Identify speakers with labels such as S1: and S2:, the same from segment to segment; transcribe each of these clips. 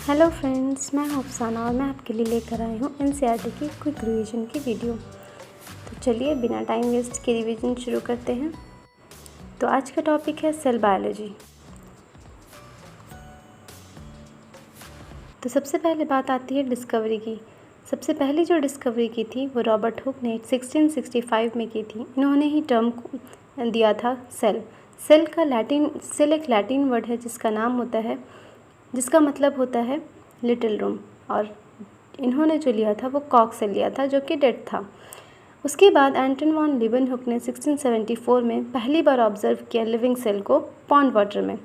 S1: Hello friends, मैं हूं अफसाना और मैं आपके लिए लेकर आई हूं एनसीईआरटी की क्विक रिवीजन की वीडियो। तो चलिए बिना टाइम वेस्ट के रिवीजन शुरू करते हैं। तो आज का टॉपिक है सेल बायोलॉजी। तो सबसे पहले बात आती है डिस्कवरी की। सबसे पहली जो डिस्कवरी की थी वो रॉबर्ट हुक ने 1665 में की थी। इन्होंने ही टर्म को दिया था सेल। सेल एक लैटिन वर्ड है जिसका मतलब होता है लिटिल रूम, और इन्होंने जो लिया था वो कॉक सेल लिया था जो कि डेड था। उसके बाद एंटन वॉन लीवेनहुक ने 1674 में पहली बार ऑब्जर्व किया लिविंग सेल को पॉन्ड वाटर में।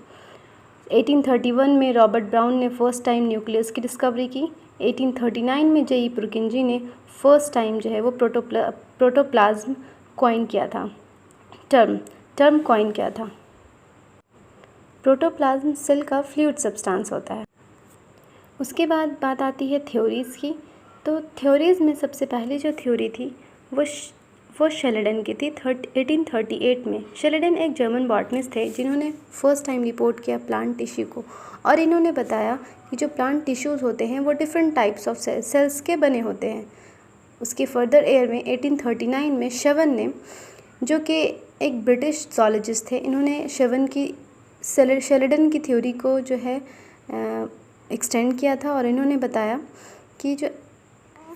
S1: 1831 में रॉबर्ट ब्राउन ने फर्स्ट टाइम न्यूक्लियस की डिस्कवरी की। 1839 में जे.ई. पुरकिंजी ने फर्स्ट टाइम जो है वो प्रोटोप्लाज्म कॉइन किया था, टर्म कॉइन किया था। प्रोटोप्लाज्म सेल का फ्लूइड सब्सटेंस होता है। उसके बाद बात आती है थ्योरीज़ की। तो थ्योरीज़ में सबसे पहली जो थ्योरी थी वो शेल्डन की थी 1838 में। शेल्डन एक जर्मन बॉटनिस्ट थे जिन्होंने फर्स्ट टाइम रिपोर्ट किया प्लांट टिश्यू को, और इन्होंने बताया कि जो प्लांट टिश्यूज़ होते हैं वो डिफरेंट टाइप्स ऑफ सेल्स के बने होते हैं। उसके फर्दर एयर में 1839 में शेवन ने, जो कि एक ब्रिटिश ज़ूलॉजिस्ट थे, इन्होंने शेल्डन की थ्योरी को जो है एक्सटेंड किया था, और इन्होंने बताया कि जो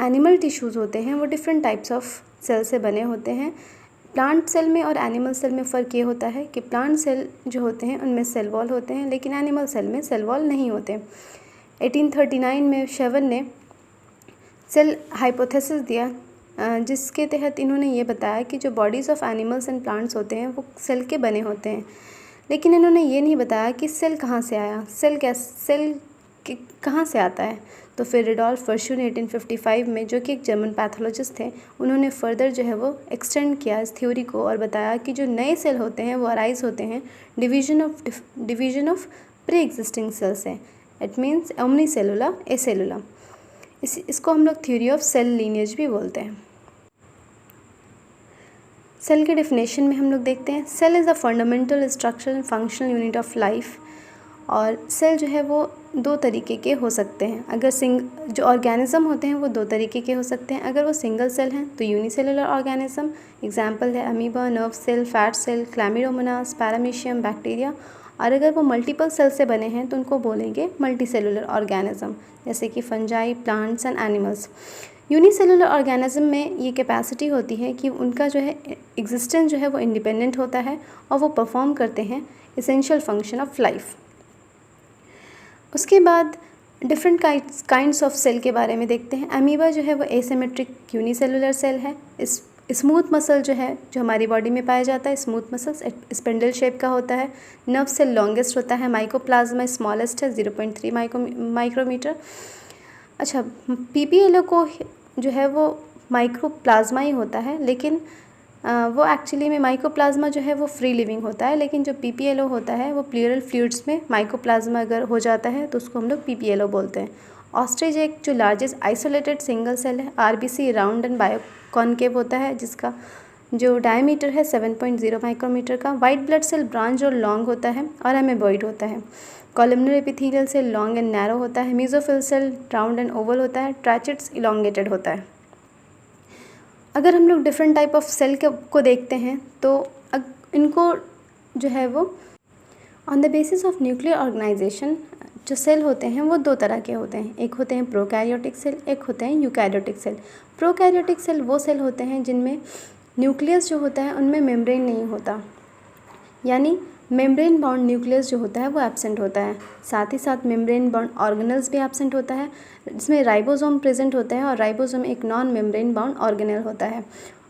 S1: एनिमल टिश्यूज़ होते हैं वो डिफरेंट टाइप्स ऑफ सेल से बने होते हैं। प्लांट सेल में और एनिमल सेल में फ़र्क ये होता है कि प्लांट सेल जो होते हैं उनमें सेल वॉल होते हैं, लेकिन एनिमल सेल में सेल वॉल नहीं होते। 1839 में शेवन ने सेल हाइपोथेसिस दिया, जिसके तहत इन्होंने ये बताया कि जो bodies of animals and plants होते हैं वो सेल के बने होते हैं, लेकिन इन्होंने ये नहीं बताया कि सेल कहाँ से आया, सेल कहाँ से आता है। तो फिर रुडोल्फ वर्शू ने 1855 में, जो कि एक जर्मन पैथोलॉजिस्ट थे, उन्होंने फर्दर जो है वो एक्सटेंड किया इस थ्योरी को और बताया कि जो नए सेल होते हैं वो अराइज होते हैं division of pre existing cell से। इट मीन्स ओमनीसेलुला एसेलुला। इसको हम लोग थ्योरी ऑफ सेल लीनिएज भी बोलते हैं। सेल के डेफिनेशन में हम लोग देखते हैं cell is a fundamental structural and functional unit of life. और सेल जो है वो दो तरीके के हो सकते हैं। अगर जो ऑर्गेनिज्म होते हैं वो दो तरीके के हो सकते हैं। अगर वो सिंगल सेल हैं तो यूनिसेलुलर ऑर्गेनिज्म, एग्जांपल है amoeba, nerve cell, fat cell, chlamydomonas, paramecium, bacteria. और अगर वो मल्टीपल सेल से बने हैं तो उनको बोलेंगे मल्टीसेलुलर ऑर्गेनिज्म, जैसे कि fungi, plants and animals. Unicellular organism में ये कैपेसिटी होती है कि उनका जो है एग्जिस्टेंस जो है वो इंडिपेंडेंट होता है और वो परफॉर्म करते हैं एसेंशियल फंक्शन ऑफ लाइफ। उसके बाद डिफरेंट काइंड्स ऑफ सेल के बारे में देखते हैं। अमीबा जो है वो एसिमेट्रिक यूनिसेलुलर सेल है। स्मूथ मसल जो है जो हमारी बॉडी में पाया जाता है, स्मूथ मसल्स स्पिंडल शेप का होता है। नर्व सेल लॉन्गेस्ट होता है। माइकोप्लाज्मा स्मॉलेस्ट है, 0.3 माइक्रोमीटर। अच्छा, पीपीएलओ को जो है वो माइक्रोप्लाज्मा ही होता है, लेकिन वो एक्चुअली में माइकोप्लाज्मा जो है वो फ्री लिविंग होता है, लेकिन जो पीपीएलओ होता है वो प्लूरल फ्लूइड्स में माइकोप्लाज्मा अगर हो जाता है तो उसको हम लोग पीपीएलओ बोलते हैं। ऑस्ट्रिच एक जो लार्जेस्ट आइसोलेटेड सिंगल सेल है। आरबीसी राउंड एंड बायोकॉन्केव होता है, जिसका जो डायमीटर है 7.0 माइक्रोमीटर का। वाइट ब्लड सेल ब्रांच और लॉन्ग होता है और एमेबॉइड होता है। Columnar epithelial cell long and narrow होता है। Mesophyll cell round and oval होता है। ट्रैचेट्स इलोंगेटेड होता है। अगर हम लोग डिफरेंट टाइप ऑफ सेल को देखते हैं तो इनको जो है वो on the basis of nuclear organisation जो सेल होते हैं वो दो तरह के होते हैं। एक होते हैं प्रोकैरियोटिक सेल, एक होते हैं यूकैरियोटिक सेल। प्रोकैरियोटिक सेल वो सेल होते हैं जिनमें न्यूक्लियस जो होता है उनमें मेम्ब्रेन नहीं होता, यानी मेम्ब्रेन बाउंड न्यूक्लियस जो होता है वो एब्सेंट होता है। साथ ही साथ मेम्ब्रेन बाउंड ऑर्गेनल्स भी एब्सेंट होता है, जिसमें राइबोसोम प्रेजेंट होता है, और राइबोसोम एक नॉन मेम्ब्रेन बाउंड ऑर्गेनल होता है,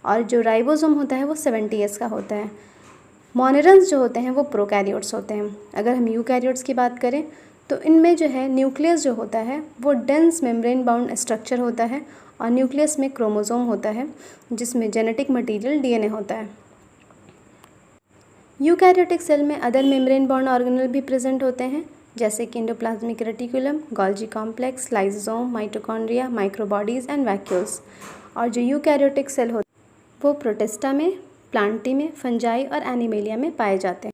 S1: और जो राइबोसोम होता है वो 70S का होता है। मोनेरन्स जो होते हैं वो प्रोकैरियोट्स होते हैं। अगर हम यूकैरियोट्स की बात करें तो इनमें जो है न्यूक्लियस जो होता है वो डेंस मेम्ब्रेन बाउंड स्ट्रक्चर होता है, और न्यूक्लियस में क्रोमोसोम होता है जिसमें जेनेटिक मटीरियल डीएनए होता है। यूकैरियोटिक सेल में अदर मेम्ब्रेन बाउंड ऑर्गेनल भी प्रेजेंट होते हैं, जैसे कि endoplasmic reticulum, Golgi complex, lysosome, mitochondria, microbodies and vacuoles. और जो यूकैरियोटिक सेल होते हैं वो प्रोटिस्टा में, प्लांटी में, फंजाई और एनिमेलिया में पाए जाते हैं।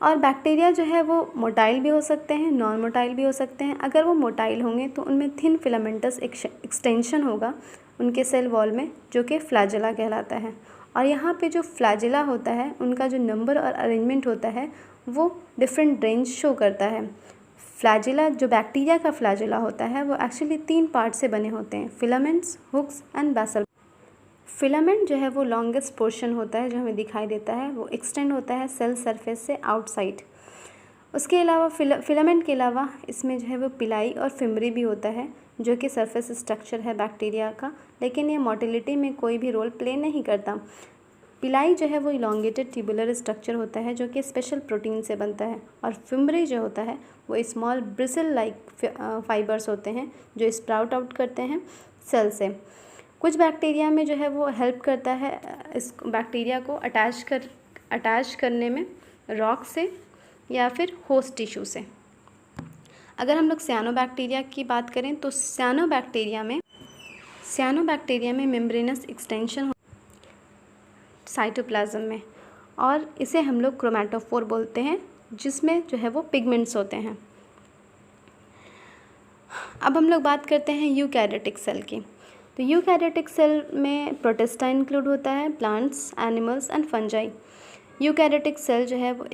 S1: और बैक्टीरिया जो है वो मोटाइल भी हो सकते हैं, नॉन मोटाइल भी हो सकते हैं। अगर वो मोटाइल होंगे तो उनमें थिन फिलामेंटस एक्सटेंशन होगा उनके सेल वॉल में, जो कि फ्लैजेला कहलाता है। और यहाँ पे जो फ्लैजेला होता है उनका जो नंबर और अरेंजमेंट होता है वो डिफरेंट रेंज शो करता है। फ्लैजेला, जो बैक्टीरिया का फ्लैजेला होता है, वो एक्चुअली 3 पार्ट से बने होते हैं, filaments, hooks and basal. Filament जो है वो लॉन्गेस्ट पोर्शन होता है जो हमें दिखाई देता है, वो एक्सटेंड होता है सेल सरफेस से आउटसाइड। उसके अलावा फिलामेंट के अलावा इसमें जो है वो पिलाई और फिमरी भी होता है, जो कि सरफेस स्ट्रक्चर है बैक्टीरिया का, लेकिन ये मोटिलिटी में कोई भी रोल प्ले नहीं करता। पिलाई जो है वो इलॉन्गेटेड ट्यूबुलर स्ट्रक्चर होता है जो कि स्पेशल प्रोटीन से बनता है, और फिमरी जो होता है वो स्मॉल ब्रिसल लाइक फाइबर्स होते हैं जो स्प्राउट आउट करते हैं सेल से। कुछ बैक्टीरिया में जो है वो हेल्प करता है इस बैक्टीरिया को अटैच करने में रॉक से या फिर होस्ट टिश्यू से। अगर हम लोग सियानोबैक्टीरिया की बात करें तो सियानोबैक्टीरिया में मेम्ब्रेनस एक्सटेंशन साइटोप्लाज्म में, और इसे हम लोग क्रोमैटोफोर बोलते हैं, जिसमें जो है वो पिगमेंट्स होते हैं। अब हम लोग बात करते हैं यूकैरियोटिक सेल की। तो यूकैरियोटिक सेल में प्रोटिस्टा इंक्लूड होता है, plants, animals and fungi. Eukaryotic cell जो है वो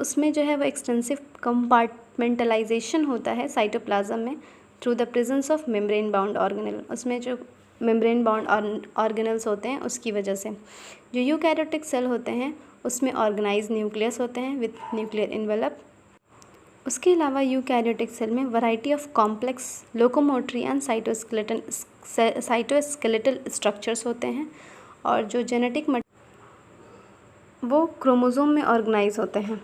S1: उसमें जो है वो एक्सटेंसिव कंपार्टमेंटलाइजेशन होता है साइटोप्लाज्म में through the presence of membrane bound organelle. उसमें जो मेम्ब्रेन बाउंड ऑर्गेनल्स होते हैं उसकी वजह से जो यूकैरियोटिक सेल होते हैं उसमें ऑर्गेनाइज न्यूक्लियस होते हैं विद न्यूक्लियर इन्वेलप। उसके अलावा यूकैरियोटिक सेल में variety of complex locomotory and cytoskeletal structures होते हैं, और जो जेनेटिक वो क्रोमोसोम में ऑर्गेनाइज होते हैं।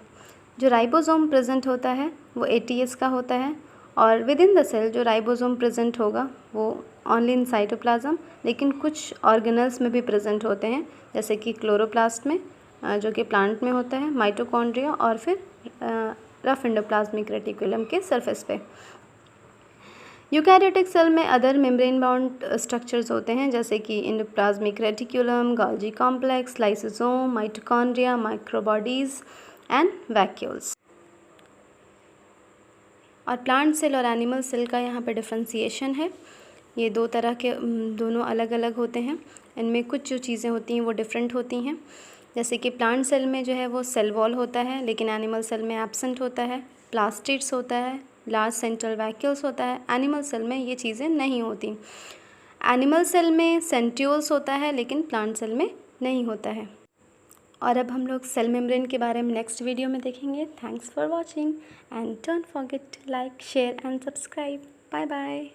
S1: जो राइबोसोम प्रेजेंट होता है वो ATS का होता है, और विद इन द सेल जो राइबोसोम प्रेजेंट होगा वो ओनली इन साइटोप्लाज्म, लेकिन कुछ ऑर्गेनल्स में भी प्रेजेंट होते हैं, जैसे कि क्लोरोप्लास्ट में जो कि प्लांट में होता है, माइटोकॉन्ड्रिया, और फिर रफ एंडोप्लाज्मिक रेटिकुलम के सरफेस पे। यूकैरियोटिक सेल में अदर मेम्ब्रेन बाउंड स्ट्रक्चर्स होते हैं, जैसे कि endoplasmic reticulum, Golgi complex, lysosome, mitochondria, microbodies and vacuoles. और प्लांट सेल और एनिमल सेल का यहाँ पे डिफ्रेंसिएशन है। ये 2 तरह के दोनों अलग अलग होते हैं। इनमें कुछ जो चीज़ें होती हैं वो डिफरेंट होती हैं, जैसे कि प्लांट सेल में जो है वो सेल वॉल होता है, लेकिन एनिमल सेल में एब्सेंट होता है। प्लास्टिड्स होता है, लार्ज सेंट्रल वैक्यूल्स होता है। एनिमल सेल में ये चीज़ें नहीं होती। एनिमल सेल में सेंट्रियोल्स होता है, लेकिन प्लांट सेल में नहीं होता है। और अब हम लोग सेल मेम्ब्रेन के बारे में नेक्स्ट वीडियो में देखेंगे। Thanks for watching and don't forget to like, share and subscribe. Bye bye.